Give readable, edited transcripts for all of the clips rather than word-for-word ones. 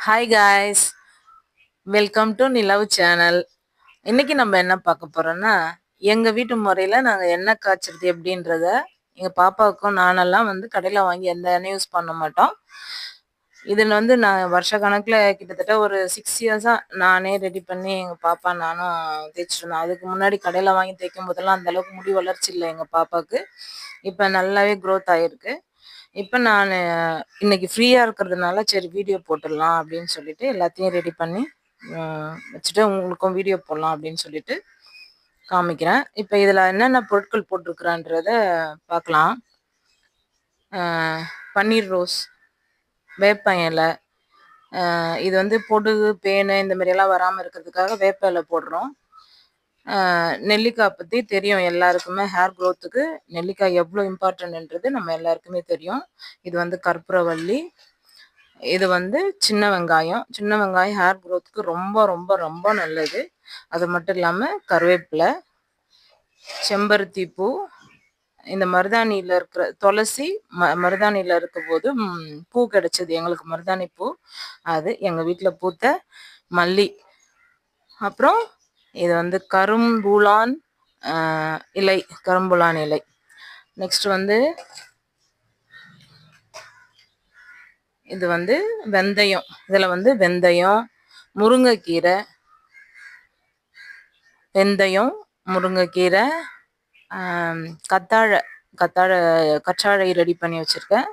Hi guys, welcome to நிலவு channel. இன்னைக்கு நம்ம என்ன பார்க்க போறோம்னா, எங்க வீட்டு முறையில நாங்க எண்ணெய் காய்ச்சறது எப்படின்றத எங்க பாப்பாவுக்கும் நானெல்லாம் கடையில வாங்கி எந்த எண்ணெயும் யூஸ் பண்ண மாட்டோம். இதில் நான் வருஷ கணக்கில் கிட்டத்தட்ட ஒரு 6 இயர்ஸாக நானே ரெடி பண்ணி எங்கள் பாப்பா நானும் தேய்ச்சிட்டு இருந்தோம். அதுக்கு முன்னாடி கடையில் வாங்கி தேய்க்கும் போதெல்லாம் அந்த அளவுக்கு முடி வளர்ச்சி இல்லை எங்கள் பாப்பாவுக்கு. இப்போ நல்லாவே க்ரோத் ஆகிருக்கு. இப்போ நான் இன்னைக்கு ஃப்ரீயாக இருக்கிறதுனால சரி வீடியோ போட்டுடலாம் அப்படின்னு சொல்லிட்டு எல்லாத்தையும் ரெடி பண்ணி வச்சுட்டு உங்களுக்கும் வீடியோ போடலாம் அப்படின்னு சொல்லிட்டு காமிக்கிறேன். இப்போ இதில் என்னென்ன பொருட்கள் போட்டிருக்குறான்றத பார்க்கலாம். பன்னீர் ரோஸ், வேப்ப இலை, இது பொடுகு பேனு இந்த மாதிரியெல்லாம் வராமல் இருக்கிறதுக்காக வேப்ப இலை போடுறோம். நெல்லிக்காய் பற்றி தெரியும் எல்லாருக்குமே, ஹேர் க்ரோத்துக்கு நெல்லிக்காய் எவ்வளோ இம்பார்ட்டன்ட்ன்றது நம்ம எல்லாருக்குமே தெரியும். இது கற்பூரவள்ளி, இது சின்ன வெங்காயம். சின்ன வெங்காயம் ஹேர் க்ரோத்துக்கு ரொம்ப ரொம்ப ரொம்ப நல்லது. அது மட்டும் இல்லாமல் கருவேப்பிலை, செம்பருத்தி பூ, இந்த மருதாணியில் இருக்கிற துளசி, மருதாணியில் இருக்கும் போது பூ கிடைச்சது எங்களுக்கு, மருதாணி பூ. அது எங்கள் வீட்டில் பூத்த மல்லி. அப்புறம் இது கரும்புலான் இலை, கரும்புலான் இலை. நெக்ஸ்ட் இது வெந்தயம். இதில் வெந்தயம், முருங்கைக்கீரை, வெந்தயம், முருங்கைக்கீரை, கற்றாழை ரெடி பண்ணி வச்சுருக்கேன்.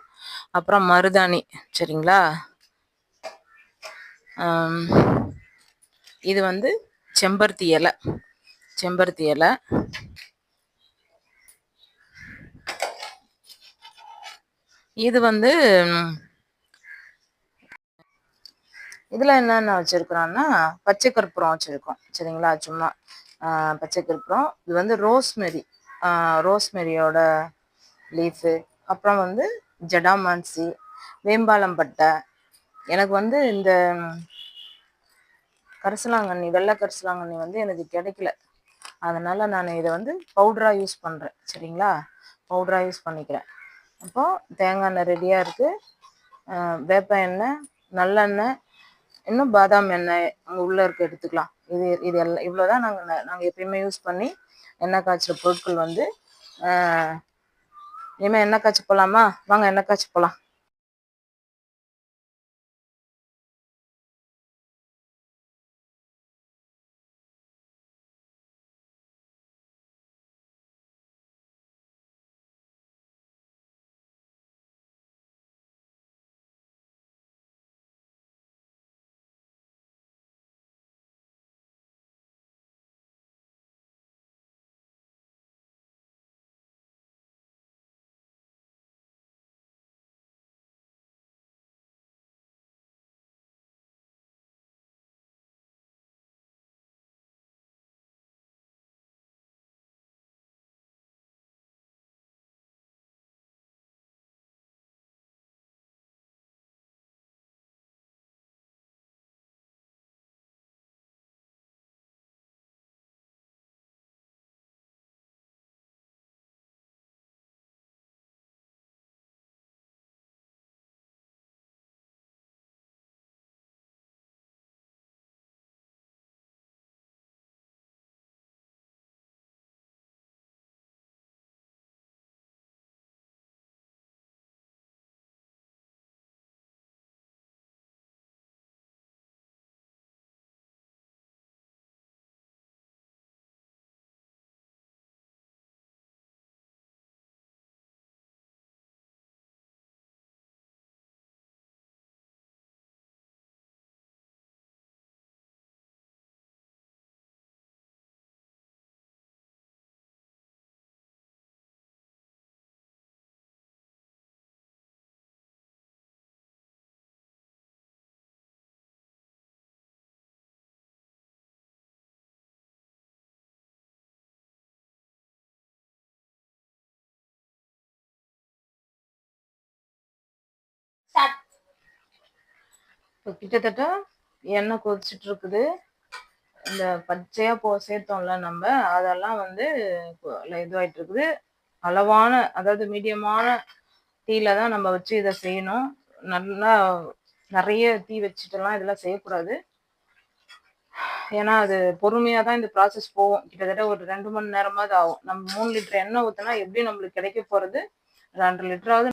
அப்புறம் மருதாணி. சரிங்களா? இது செம்பருத்தி இலை. செம்பருத்தி இலை, இது இதில் என்னென்ன வச்சுருக்குறோன்னா பச்சை கற்பூரம் வச்சுருக்கோம். சரிங்களா? சும்மா பச்சை கற்பூரம். இது ரோஸ்மெரி, ரோஸ்மெரியோட லீஃபு. அப்புறம் ஜடாமான்சி, வேம்பாலம் பட்டை. எனக்கு இந்த கரிசலாங்கண்ணி, வெள்ளை கரிசலாங்கண்ணி எனக்கு கிடைக்கல. அதனால் நான் இதை பவுடராக யூஸ் பண்ணுறேன். சரிங்களா? பவுடராக யூஸ் பண்ணிக்கிறேன். அப்போது தேங்காய் எண்ணெய் ரெடியாக இருக்குது. வேப்ப எண்ணெய், நல்லெண்ணெய், இன்னும் பாதாம் எண்ணெய் அங்கே உள்ளே இருக்க எடுத்துக்கலாம். இது எல்லாம் இவ்வளோ தான் நாங்கள் எப்பயுமே யூஸ் பண்ணி எண்ணெய் காய்ச்சிற பொருட்கள். இனிமேல் எண்ணெய் காய்ச்சி போகலாமா? வாங்க எண்ணெய் காய்ச்சி போகலாம். இப்போ கிட்டத்தட்ட எண்ணெய் கொதிச்சுட்டு இருக்குது. இந்த பச்சையாக சேர்த்தோம்ல நம்ம, அதெல்லாம் இதுவாகிட்டு இருக்குது. அளவான, அதாவது மீடியமான தீயில தான் நம்ம வச்சு இதை செய்யணும். நல்லா நிறைய தீ வச்சுட்டுலாம் இதெல்லாம் செய்யக்கூடாது. ஏன்னா அது பொறுமையாக தான் இந்த ப்ராசஸ் போகும். கிட்டத்தட்ட ஒரு 2 மணி நேரமாவது ஆகும். நம்ம 3 லிட்டர் எண்ணெய் ஊற்றினா எப்படி நம்மளுக்கு கிடைக்க போகிறது 2 லிட்டராவது.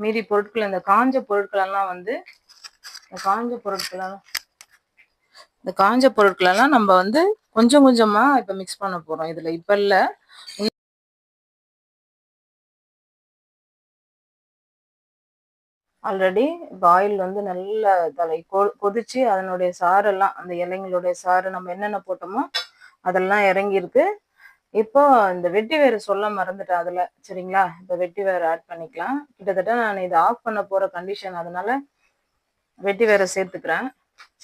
மீதி பொருட்கள் இந்த காஞ்ச பொருட்களெல்லாம் வந்து இந்த காஞ்ச பொருட்களெல்லாம் நம்ம வந்து கொஞ்சம் கொஞ்சமாக இப்போ மிக்ஸ் பண்ண போகிறோம். இதில் இப்போ இல்லை, ஆல்ரெடி இப்போ ஆயில் வந்து நல்ல கொதிச்சு அதனுடைய சாரெல்லாம் அந்த இலைங்களுடைய சாறு நம்ம என்னென்ன போட்டோமோ அதெல்லாம் இறங்கியிருக்கு. இப்போ இந்த வெட்டி வேறு சொல்ல மறந்துட்டேன் அதில். சரிங்களா, இப்போ வெட்டி வேறு ஆட் பண்ணிக்கலாம். கிட்டத்தட்ட நான் இதை ஆஃப் பண்ண போகிற கண்டிஷன், அதனால வெட்டி வேறு சேர்த்துக்கிறேன்.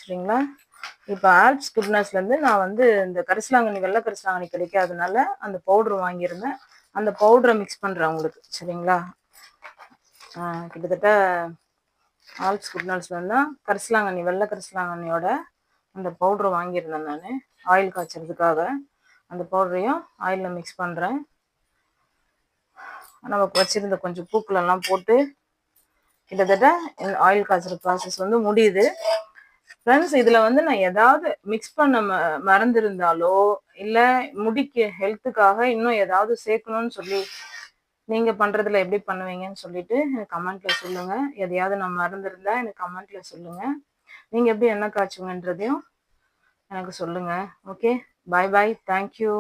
சரிங்களா, இப்போ ஆல்ப்ஸ் குட்னஸ்லேருந்து நான் வந்து இந்த கரிசலாங்கண்ணி, வெள்ளை கரிசலாங்கண்ணி கிடைக்காதனால அந்த பவுட்ரு வாங்கியிருந்தேன். அந்த பவுடரை மிக்ஸ் பண்ணுறேன் உங்களுக்கு. சரிங்களா, கிட்டத்தட்ட ஆல்ப்ஸ் குட்னஸ்லேருந்து தான் கரிசலாங்கண்ணி, வெள்ளை கரிசலாங்கண்ணியோட அந்த பவுட்ரு வாங்கியிருந்தேன் நான் ஆயில் காய்ச்சறதுக்காக. அந்த பவுடரையும் ஆயிலில் மிக்ஸ் பண்ணுறேன். நமக்கு வச்சுருந்த கொஞ்சம் பூக்களெல்லாம் போட்டு கிட்டத்தட்ட ஆயில் காய்ச்சற ப்ராசஸ் வந்து முடியுது. ஃப்ரெண்ட்ஸ், இதில் வந்து நான் ஏதாவது மிக்ஸ் பண்ண மறந்துருந்தாலோ இல்லை முடிக்கு ஹெல்த்துக்காக இன்னும் ஏதாவது சேர்க்கணும்னு சொல்லி நீங்கள் பண்ணுறதுல எப்படி பண்ணுவீங்கன்னு சொல்லிட்டு எனக்கு கமெண்ட்டில் சொல்லுங்கள். எதையாவது நான் மறந்துருந்தா எனக்கு கமெண்ட்டில் சொல்லுங்கள். நீங்கள் எப்படி எண்ணெய் காய்ச்சுங்கன்றதையும் எனக்கு சொல்லுங்கள். ஓகே, பாய் பாய், தேங்க்யூ.